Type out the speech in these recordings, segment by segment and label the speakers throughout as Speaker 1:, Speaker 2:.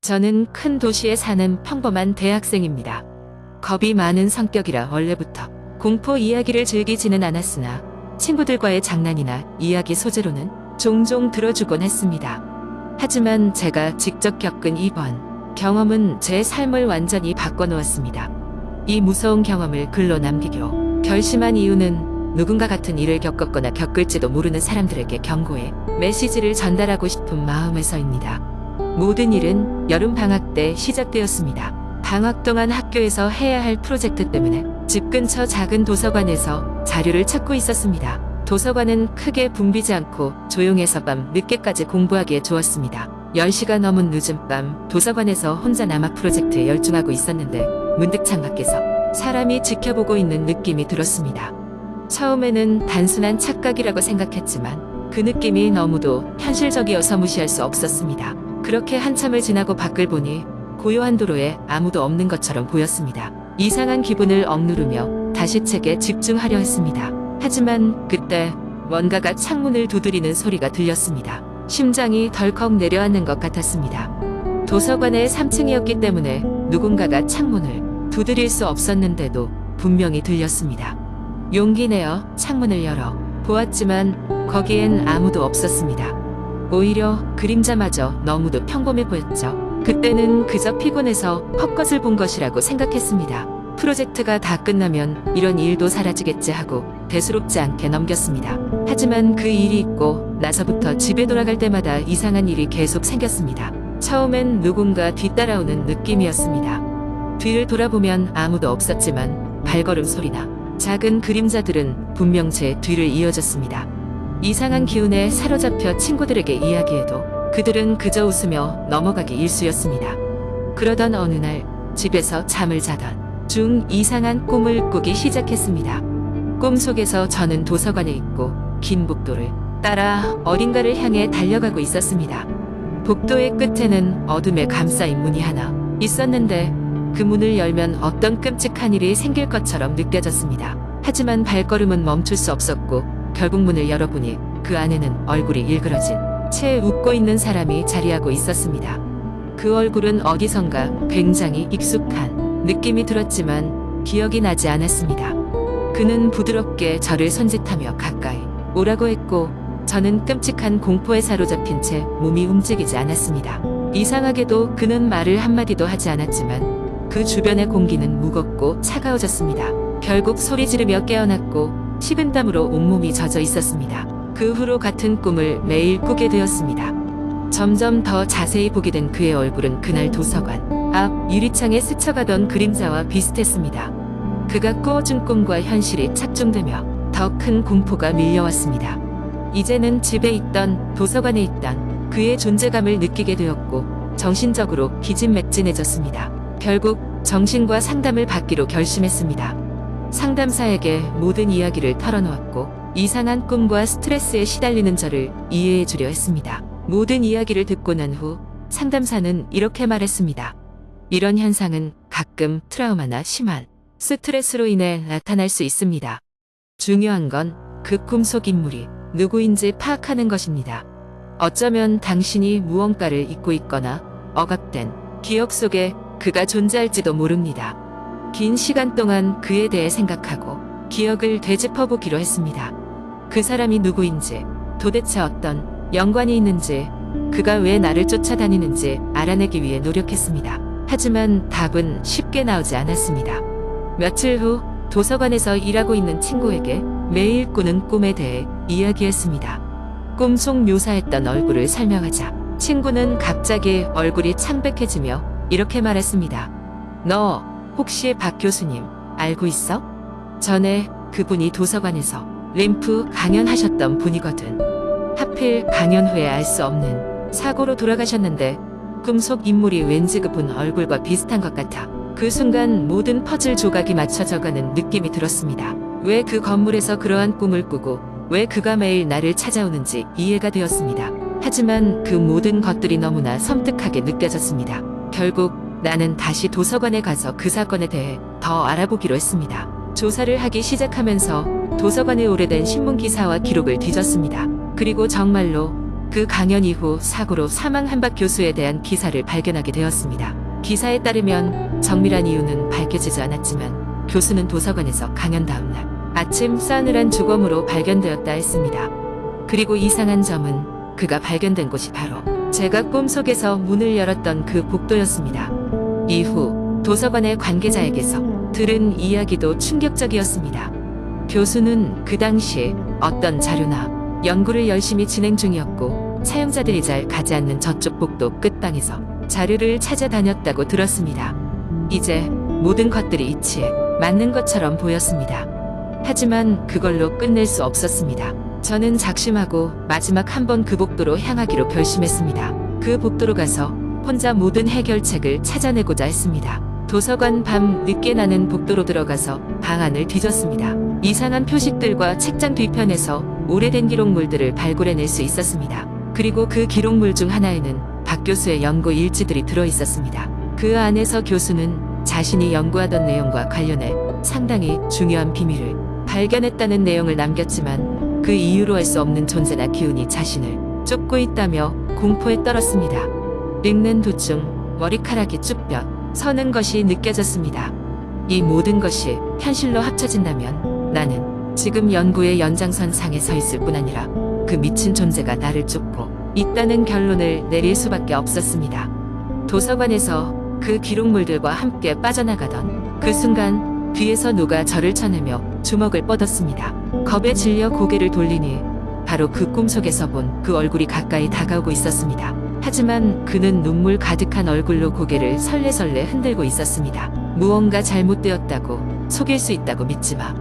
Speaker 1: 저는 큰 도시에 사는 평범한 대학생입니다. 겁이 많은 성격이라 원래부터 공포 이야기를 즐기지는 않았으나 친구들과의 장난이나 이야기 소재로는 종종 들어주곤 했습니다. 하지만 제가 직접 겪은 이번 경험은 제 삶을 완전히 바꿔놓았습니다. 이 무서운 경험을 글로 남기기로 결심한 이유는 누군가 같은 일을 겪었거나 겪을지도 모르는 사람들에게 경고의 메시지를 전달하고 싶은 마음에서입니다. 모든 일은 여름방학 때 시작되었습니다. 방학 동안 학교에서 해야 할 프로젝트 때문에 집 근처 작은 도서관에서 자료를 찾고 있었습니다. 도서관은 크게 붐비지 않고 조용해서 밤 늦게까지 공부하기에 좋았습니다. 10시가 넘은 늦은 밤 도서관에서 혼자 남학 프로젝트에 열중하고 있었는데 문득 창밖에서 사람이 지켜보고 있는 느낌이 들었습니다. 처음에는 단순한 착각이라고 생각했지만 그 느낌이 너무도 현실적이어서 무시할 수 없었습니다. 그렇게 한참을 지나고 밖을 보니 고요한 도로에 아무도 없는 것처럼 보였습니다. 이상한 기분을 억누르며 다시 책에 집중하려 했습니다. 하지만 그때 뭔가가 창문을 두드리는 소리가 들렸습니다. 심장이 덜컥 내려앉는 것 같았습니다. 도서관의 3층이었기 때문에 누군가가 창문을 두드릴 수 없었는데도 분명히 들렸습니다. 용기 내어 창문을 열어 보았지만 거기엔 아무도 없었습니다. 오히려 그림자마저 너무도 평범해 보였죠. 그때는 그저 피곤해서 헛것을 본 것이라고 생각했습니다. 프로젝트가 다 끝나면 이런 일도 사라지겠지 하고 대수롭지 않게 넘겼습니다. 하지만 그 일이 있고 나서부터 집에 돌아갈 때마다 이상한 일이 계속 생겼습니다. 처음엔 누군가 뒤따라오는 느낌이었습니다. 뒤를 돌아보면 아무도 없었지만 발걸음 소리나 작은 그림자들은 분명 제 뒤를 이어졌습니다. 이상한 기운에 사로잡혀 친구들에게 이야기해도 그들은 그저 웃으며 넘어가기 일쑤였습니다. 그러던 어느 날 집에서 잠을 자던 중 이상한 꿈을 꾸기 시작했습니다. 꿈 속에서 저는 도서관에 있고 긴 복도를 따라 어딘가를 향해 달려가고 있었습니다. 복도의 끝에는 어둠에 감싸인 문이 하나 있었는데 그 문을 열면 어떤 끔찍한 일이 생길 것처럼 느껴졌습니다. 하지만 발걸음은 멈출 수 없었고 결국 문을 열어보니 그 안에는 얼굴이 일그러진 채 웃고 있는 사람이 자리하고 있었습니다. 그 얼굴은 어디선가 굉장히 익숙한 느낌이 들었지만 기억이 나지 않았습니다. 그는 부드럽게 저를 손짓하며 가까이 오라고 했고 저는 끔찍한 공포에 사로잡힌 채 몸이 움직이지 않았습니다. 이상하게도 그는 말을 한마디도 하지 않았지만 그 주변의 공기는 무겁고 차가워졌습니다. 결국 소리 지르며 깨어났고 식은땀으로 온몸이 젖어 있었습니다. 그 후로 같은 꿈을 매일 꾸게 되었습니다. 점점 더 자세히 보게 된 그의 얼굴은 그날 도서관 앞 유리창에 스쳐가던 그림자와 비슷했습니다. 그가 꾸어준 꿈과 현실이 착중되며 더 큰 공포가 밀려왔습니다. 이제는 집에 있던 도서관에 있던 그의 존재감을 느끼게 되었고 정신적으로 기진맥진해졌습니다. 결국 정신과 상담을 받기로 결심했습니다. 상담사에게 모든 이야기를 털어놓았고 이상한 꿈과 스트레스에 시달리는 저를 이해해 주려 했습니다. 모든 이야기를 듣고 난 후 상담사는 이렇게 말했습니다. 이런 현상은 가끔 트라우마나 심한 스트레스로 인해 나타날 수 있습니다. 중요한 건 그 꿈속 인물이 누구인지 파악하는 것입니다. 어쩌면 당신이 무언가를 잊고 있거나 억압된 기억 속에 그가 존재할지도 모릅니다. 긴 시간 동안 그에 대해 생각하고 기억을 되짚어보기로 했습니다. 그 사람이 누구인지, 도대체 어떤 연관이 있는지, 그가 왜 나를 쫓아다니는지 알아내기 위해 노력했습니다. 하지만 답은 쉽게 나오지 않았습니다. 며칠 후 도서관에서 일하고 있는 친구에게 매일 꾸는 꿈에 대해 이야기했습니다. 꿈속 묘사했던 얼굴을 설명하자 친구는 갑자기 얼굴이 창백해지며 이렇게 말했습니다. 너 혹시 박 교수님 알고 있어? 전에 그분이 도서관에서 림프 강연하셨던 분이거든. 하필 강연 후에 알 수 없는 사고로 돌아가셨는데 꿈속 인물이 왠지 그분 얼굴과 비슷한 것 같아 그 순간 모든 퍼즐 조각이 맞춰져가는 느낌이 들었습니다. 왜 그 건물에서 그러한 꿈을 꾸고 왜 그가 매일 나를 찾아오는지 이해가 되었습니다. 하지만 그 모든 것들이 너무나 섬뜩하게 느껴졌습니다. 결국 나는 다시 도서관에 가서 그 사건에 대해 더 알아보기로 했습니다. 조사를 하기 시작하면서 도서관의 오래된 신문 기사와 기록을 뒤졌습니다. 그리고 정말로 그 강연 이후 사고로 사망한 박 교수에 대한 기사를 발견하게 되었습니다. 기사에 따르면 정밀한 이유는 밝혀지지 않았지만 교수는 도서관에서 강연 다음날 아침 싸늘한 주검으로 발견되었다 했습니다. 그리고 이상한 점은 그가 발견된 곳이 바로 제가 꿈속에서 문을 열었던 그 복도였습니다. 이후 도서관의 관계자에게서 들은 이야기도 충격적이었습니다. 교수는 그 당시 어떤 자료나 연구를 열심히 진행 중이었고 사용자들이 잘 가지 않는 저쪽 복도 끝방에서 자료를 찾아다녔다고 들었습니다. 이제 모든 것들이 이치에 맞는 것처럼 보였습니다. 하지만 그걸로 끝낼 수 없었습니다. 저는 작심하고 마지막 한 번 그 복도로 향하기로 결심했습니다. 그 복도로 가서 혼자 모든 해결책을 찾아내고자 했습니다. 도서관 밤 늦게 나는 복도로 들어가서 방 안을 뒤졌습니다. 이상한 표식들과 책장 뒤편에서 오래된 기록물들을 발굴해낼 수 있었습니다. 그리고 그 기록물 중 하나에는 박 교수의 연구 일지들이 들어있었습니다. 그 안에서 교수는 자신이 연구하던 내용과 관련해 상당히 중요한 비밀을 발견했다는 내용을 남겼지만 그 이유로 할 수 없는 존재나 기운이 자신을 쫓고 있다며 공포에 떨었습니다. 읽는 도중 머리카락이 쭈뼛 서는 것이 느껴졌습니다. 이 모든 것이 현실로 합쳐진다면 나는 지금 연구의 연장선상에 서 있을 뿐 아니라 그 미친 존재가 나를 쫓고 있다는 결론을 내릴 수밖에 없었습니다. 도서관에서 그 기록물들과 함께 빠져나가던 그 순간 뒤에서 누가 저를 쳐내며 주먹을 뻗었습니다. 겁에 질려 고개를 돌리니 바로 그 꿈속에서 본 그 얼굴이 가까이 다가오고 있었습니다. 하지만 그는 눈물 가득한 얼굴로 고개를 설레설레 흔들고 있었습니다. 무언가 잘못되었다고, 속일 수 있다고 믿지 마.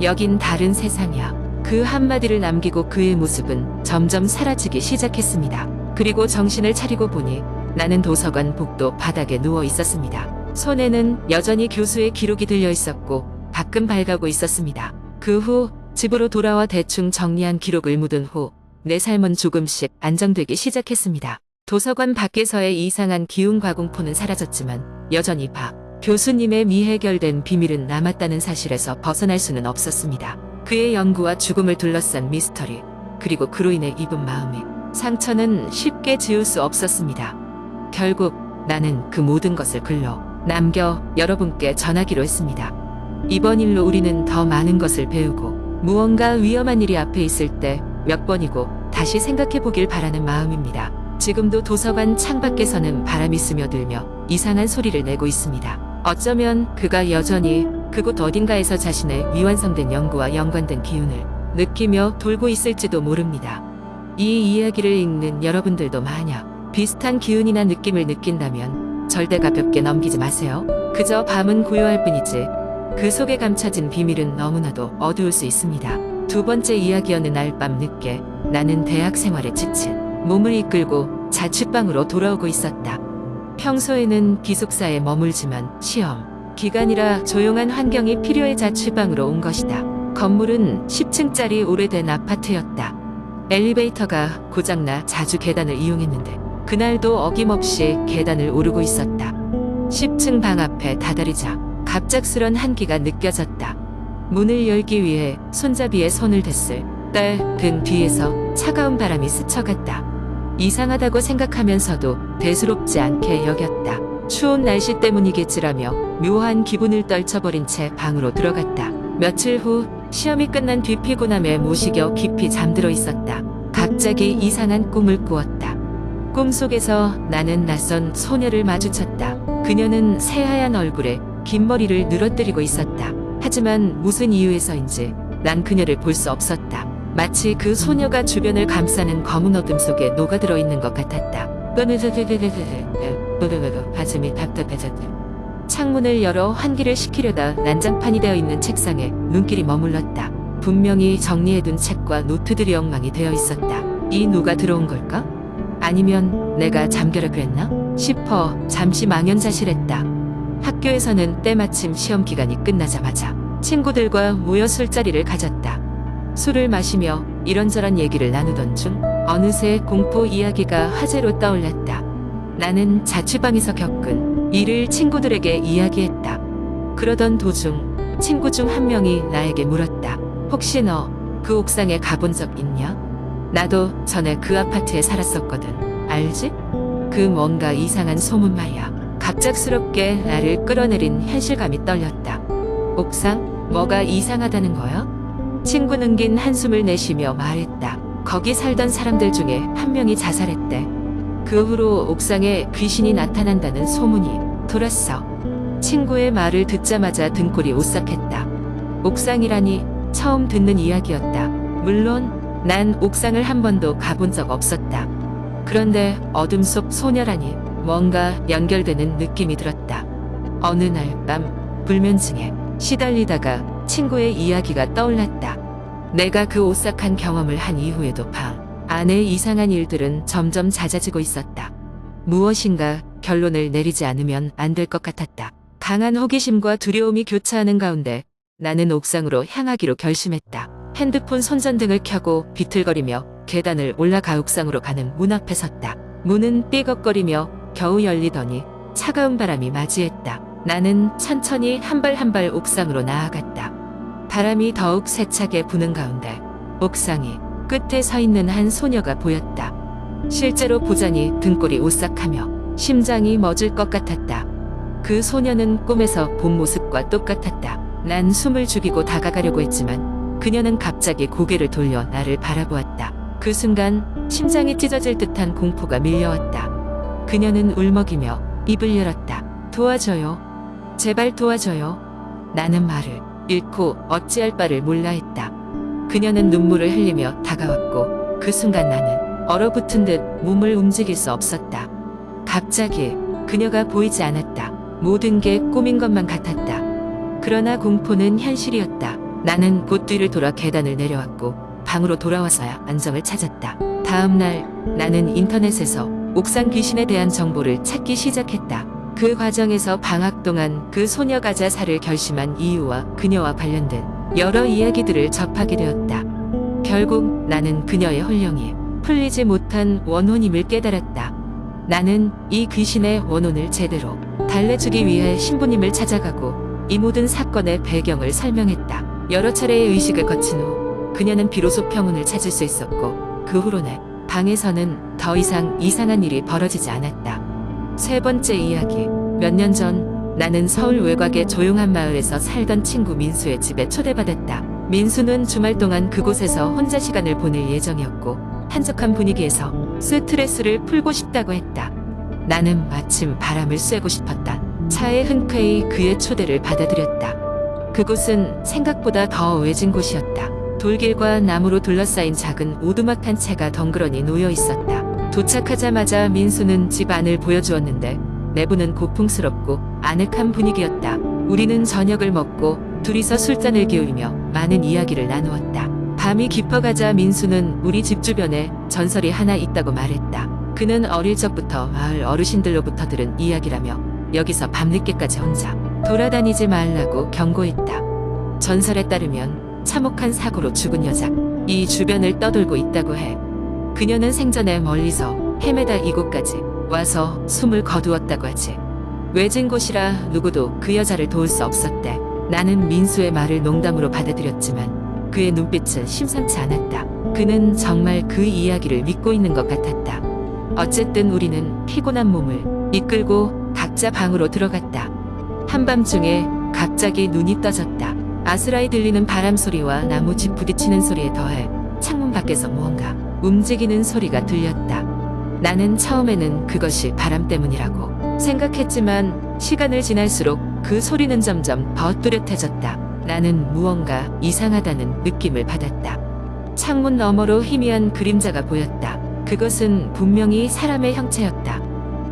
Speaker 1: 여긴 다른 세상이야. 그 한마디를 남기고 그의 모습은 점점 사라지기 시작했습니다. 그리고 정신을 차리고 보니 나는 도서관 복도 바닥에 누워 있었습니다. 손에는 여전히 교수의 기록이 들려 있었고 밖은 밝아오고 있었습니다. 그 후 집으로 돌아와 대충 정리한 기록을 묻은 후 내 삶은 조금씩 안정되기 시작했습니다. 도서관 밖에서의 이상한 기운과 공포는 사라졌지만 여전히 박 교수님의 미해결된 비밀은 남았다는 사실에서 벗어날 수는 없었습니다. 그의 연구와 죽음을 둘러싼 미스터리, 그리고 그로 인해 입은 마음의 상처는 쉽게 지울 수 없었습니다. 결국 나는 그 모든 것을 글로 남겨 여러분께 전하기로 했습니다. 이번 일로 우리는 더 많은 것을 배우고 무언가 위험한 일이 앞에 있을 때 몇 번이고 다시 생각해 보길 바라는 마음입니다. 지금도 도서관 창밖에서는 바람이 스며들며 이상한 소리를 내고 있습니다. 어쩌면 그가 여전히 그곳 어딘가에서 자신의 미완성된 연구와 연관된 기운을 느끼며 돌고 있을지도 모릅니다. 이 이야기를 읽는 여러분들도 만약 비슷한 기운이나 느낌을 느낀다면 절대 가볍게 넘기지 마세요. 그저 밤은 고요할 뿐이지 그 속에 감춰진 비밀은 너무나도 어두울 수 있습니다. 두 번째 이야기였는 날 밤 늦게 나는 대학 생활에 지친 몸을 이끌고 자취방으로 돌아오고 있었다. 평소에는 기숙사에 머물지만 시험 기간이라 조용한 환경이 필요해 자취방으로 온 것이다. 건물은 10층짜리 오래된 아파트였다. 엘리베이터가 고장나 자주 계단을 이용했는데 그날도 어김없이 계단을 오르고 있었다. 10층 방 앞에 다다리자 갑작스런 한기가 느껴졌다. 문을 열기 위해 손잡이에 손을 댔을 딸 등 뒤에서 차가운 바람이 스쳐갔다. 이상하다고 생각하면서도 대수롭지 않게 여겼다. 추운 날씨 때문이겠지라며 묘한 기분을 떨쳐버린 채 방으로 들어갔다. 며칠 후 시험이 끝난 뒤 피곤함에 못이 겨 깊이 잠들어 있었다. 갑자기 이상한 꿈을 꾸었다. 꿈속에서 나는 낯선 소녀를 마주쳤다. 그녀는 새하얀 얼굴에 긴 머리를 늘어뜨리고 있었다. 하지만 무슨 이유에서인지 난 그녀를 볼 수 없었다. 마치 그 소녀가 주변을 감싸는 검은 어둠 속에 녹아들어 있는 것 같았다. 가슴이 답답해졌다. 창문을 열어 환기를 시키려다 난장판이 되어 있는 책상에 눈길이 머물렀다. 분명히 정리해둔 책과 노트들이 엉망이 되어 있었다. 이 누가 들어온 걸까? 아니면 내가 잠결에 그랬나? 싶어 잠시 망연자실했다. 학교에서는 때마침 시험 기간이 끝나자마자 친구들과 모여 술자리를 가졌다. 술을 마시며 이런저런 얘기를 나누던 중 어느새 공포 이야기가 화제로 떠올랐다. 나는 자취방에서 겪은 일을 친구들에게 이야기했다. 그러던 도중 친구 중 한 명이 나에게 물었다. 혹시 너 그 옥상에 가본 적 있냐? 나도 전에 그 아파트에 살았었거든. 알지? 그 뭔가 이상한 소문 말이야. 갑작스럽게 나를 끌어내린 현실감이 떨렸다. 옥상? 뭐가 이상하다는 거야? 친구는 긴 한숨을 내쉬며 말했다. 거기 살던 사람들 중에 한 명이 자살했대. 그 후로 옥상에 귀신이 나타난다는 소문이 돌았어. 친구의 말을 듣자마자 등골이 오싹했다. 옥상이라니 처음 듣는 이야기였다. 물론 난 옥상을 한 번도 가본 적 없었다. 그런데 어둠 속 소녀라니 뭔가 연결되는 느낌이 들었다. 어느 날 밤 불면증에 시달리다가 친구의 이야기가 떠올랐다. 내가 그 오싹한 경험을 한 이후에도 방 안에 이상한 일들은 점점 잦아지고 있었다. 무엇인가 결론을 내리지 않으면 안 될 것 같았다. 강한 호기심과 두려움이 교차하는 가운데 나는 옥상으로 향하기로 결심했다. 핸드폰 손전등을 켜고 비틀거리며 계단을 올라가 옥상으로 가는 문 앞에 섰다. 문은 삐걱거리며 겨우 열리더니 차가운 바람이 맞이했다. 나는 천천히 한 발 한 발 옥상으로 나아갔다. 바람이 더욱 세차게 부는 가운데 옥상이 끝에 서 있는 한 소녀가 보였다. 실제로 보자니 등골이 오싹하며 심장이 멎을 것 같았다. 그 소녀는 꿈에서 본 모습과 똑같았다. 난 숨을 죽이고 다가가려고 했지만 그녀는 갑자기 고개를 돌려 나를 바라보았다. 그 순간 심장이 찢어질 듯한 공포가 밀려왔다. 그녀는 울먹이며 입을 열었다. 도와줘요. 제발 도와줘요. 나는 말을 잃고 어찌할 바를 몰라 했다. 그녀는 눈물을 흘리며 다가왔고 그 순간 나는 얼어붙은 듯 몸을 움직일 수 없었다. 갑자기 그녀가 보이지 않았다. 모든 게 꿈인 것만 같았다. 그러나 공포는 현실이었다. 나는 곧 뒤를 돌아 계단을 내려왔고 방으로 돌아와서야 안정을 찾았다. 다음 날 나는 인터넷에서 옥상 귀신에 대한 정보를 찾기 시작했다. 그 과정에서 방학 동안 그 소녀가 자살을 결심한 이유와 그녀와 관련된 여러 이야기들을 접하게 되었다. 결국 나는 그녀의 혼령이 풀리지 못한 원혼임을 깨달았다. 나는 이 귀신의 원혼을 제대로 달래주기 위해 신부님을 찾아가고 이 모든 사건의 배경을 설명했다. 여러 차례의 의식을 거친 후 그녀는 비로소 평온을 찾을 수 있었고 그 후로 내 방에서는 더 이상 이상한 일이 벌어지지 않았다. 세 번째 이야기. 몇 년 전 나는 서울 외곽의 조용한 마을에서 살던 친구 민수의 집에 초대받았다. 민수는 주말 동안 그곳에서 혼자 시간을 보낼 예정이었고 한적한 분위기에서 스트레스를 풀고 싶다고 했다. 나는 마침 바람을 쐬고 싶었다. 차에 흔쾌히 그의 초대를 받아들였다. 그곳은 생각보다 더 외진 곳이었다. 돌길과 나무로 둘러싸인 작은 오두막한 채가 덩그러니 놓여 있었다. 도착하자마자 민수는 집 안을 보여주었는데 내부는 고풍스럽고 아늑한 분위기였다. 우리는 저녁을 먹고 둘이서 술잔을 기울이며 많은 이야기를 나누었다. 밤이 깊어가자 민수는 우리 집 주변에 전설이 하나 있다고 말했다. 그는 어릴 적부터 마을 어르신들로부터 들은 이야기라며 여기서 밤늦게까지 혼자 돌아다니지 말라고 경고했다. 전설에 따르면 참혹한 사고로 죽은 여자 이 주변을 떠돌고 있다고 해. 그녀는 생전에 멀리서 헤매다 이곳까지 와서 숨을 거두었다고 하지. 외진 곳이라 누구도 그 여자를 도울 수 없었대. 나는 민수의 말을 농담으로 받아들였지만 그의 눈빛은 심상치 않았다. 그는 정말 그 이야기를 믿고 있는 것 같았다. 어쨌든 우리는 피곤한 몸을 이끌고 각자 방으로 들어갔다. 한밤중에 갑자기 눈이 떠졌다. 아스라이 들리는 바람 소리와 나무집 부딪히는 소리에 더해 창문 밖에서 무언가 움직이는 소리가 들렸다. 나는 처음에는 그것이 바람 때문이라고 생각했지만 시간을 지날수록 그 소리는 점점 더 뚜렷해졌다. 나는 무언가 이상하다는 느낌을 받았다. 창문 너머로 희미한 그림자가 보였다. 그것은 분명히 사람의 형체였다.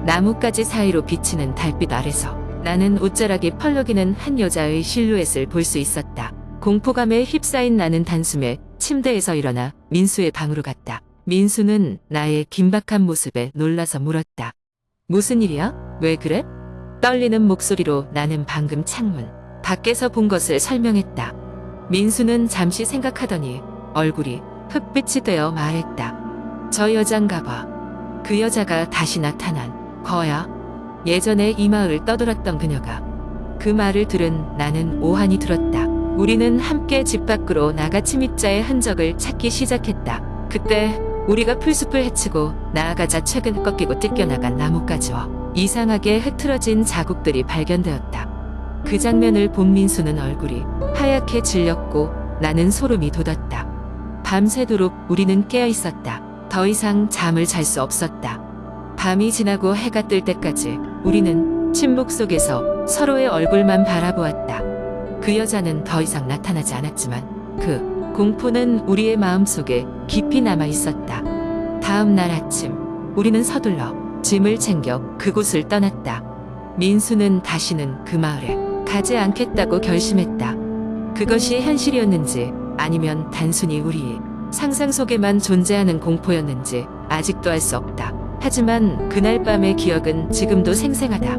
Speaker 1: 나뭇가지 사이로 비치는 달빛 아래서 나는 옷자락이 펄럭이는 한 여자의 실루엣을 볼 수 있었다. 공포감에 휩싸인 나는 단숨에 침대에서 일어나 민수의 방으로 갔다. 민수는 나의 긴박한 모습에 놀라서 물었다. 무슨 일이야? 왜 그래? 떨리는 목소리로 나는 방금 창문 밖에서 본 것을 설명했다. 민수는 잠시 생각하더니 얼굴이 흑빛이 되어 말했다. 저 여잔가 봐. 그 여자가 다시 나타난 거야. 예전에 이 마을을 떠돌았던 그녀가. 그 말을 들은 나는 오한이 들었다. 우리는 함께 집 밖으로 나가 침입자의 흔적을 찾기 시작했다. 그때 우리가 풀숲을 헤치고 나아가자 최근 꺾이고 뜯겨나간 나뭇가지와 이상하게 흐트러진 자국들이 발견되었다. 그 장면을 본 민수는 얼굴이 하얗게 질렸고 나는 소름이 돋았다. 밤새도록 우리는 깨어 있었다. 더 이상 잠을 잘 수 없었다. 밤이 지나고 해가 뜰 때까지 우리는 침묵 속에서 서로의 얼굴만 바라보았다. 그 여자는 더 이상 나타나지 않았지만 그 공포는 우리의 마음속에 깊이 남아 있었다. 다음 날 아침 우리는 서둘러 짐을 챙겨 그곳을 떠났다. 민수는 다시는 그 마을에 가지 않겠다고 결심했다. 그것이 현실이었는지 아니면 단순히 우리의 상상 속에만 존재하는 공포였는지 아직도 알 수 없다. 하지만 그날 밤의 기억은 지금도 생생하다.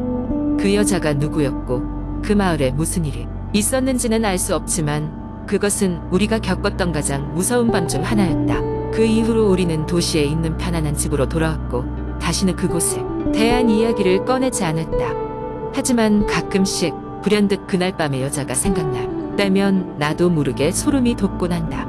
Speaker 1: 그 여자가 누구였고 그 마을에 무슨 일이 있었는지는 알 수 없지만 그것은 우리가 겪었던 가장 무서운 밤 중 하나였다. 그 이후로 우리는 도시에 있는 편안한 집으로 돌아왔고 다시는 그곳에 대한 이야기를 꺼내지 않았다. 하지만 가끔씩 불현듯 그날 밤의 여자가 생각날 때면 나도 모르게 소름이 돋곤 한다.